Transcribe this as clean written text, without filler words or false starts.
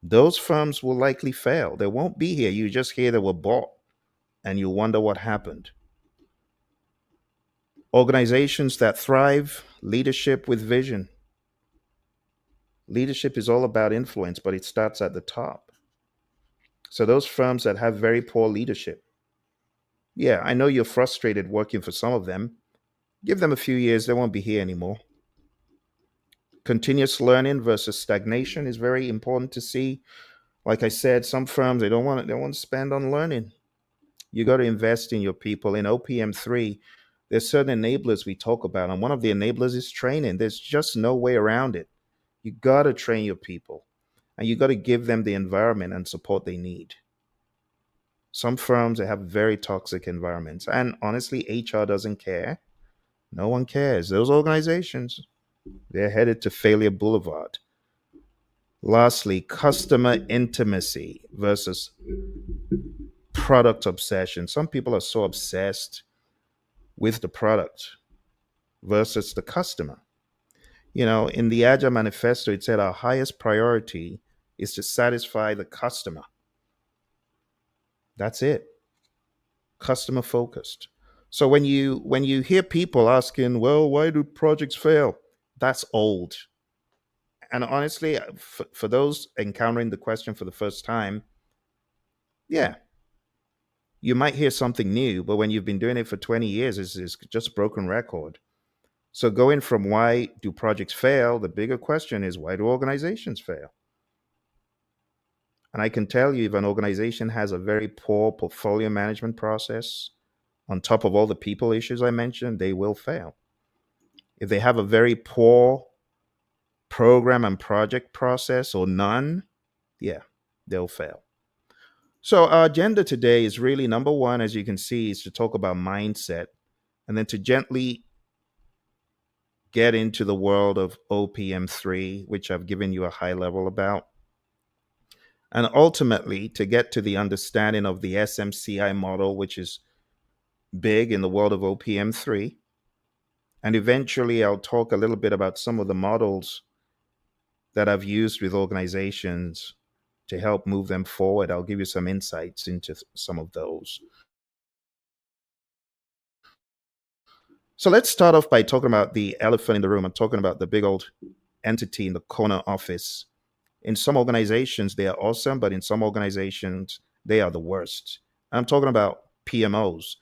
Those firms will likely fail. They won't be here. You just hear they were bought and you wonder what happened. Organizations that thrive, leadership with vision. Leadership is all about influence, but it starts at the top. So those firms that have very poor leadership, yeah, I know you're frustrated working for some of them. Give them a few years, they won't be here anymore. Continuous learning versus stagnation is very important to see. Like I said, some firms they don't want to spend on learning. You got to invest in your people. In OPM3, there's certain enablers we talk about, and one of the enablers is training. There's just no way around it. You got to train your people, and you got to give them the environment and support they need. Some firms they have very toxic environments, and honestly, HR doesn't care. No one cares. Those organizations, they're headed to failure boulevard. Lastly, customer intimacy versus product obsession. Some people are so obsessed with the product versus the customer. You know, in the Agile Manifesto, it said our highest priority is to satisfy the customer. That's it. Customer focused. So when you hear people asking, well, why do projects fail? That's old. And honestly, for those encountering the question for the first time, yeah, you might hear something new, but when you've been doing it for 20 years, it's just broken record. So going from why do projects fail, the bigger question is why do organizations fail? And I can tell you if an organization has a very poor portfolio management process, on top of all the people issues I mentioned, they will fail. If they have a very poor program and project process or none, yeah, they'll fail. So our agenda today is really number one, as you can see, is to talk about mindset and then to gently get into the world of OPM3, which I've given you a high level about, and ultimately to get to the understanding of the SMCI model, which is big in the world of OPM3. And eventually, I'll talk a little bit about some of the models that I've used with organizations to help move them forward. I'll give you some insights into some of those. So let's start off by talking about the elephant in the room. I'm talking about the big old entity in the corner office. In some organizations, they are awesome, but in some organizations, they are the worst. I'm talking about PMOs,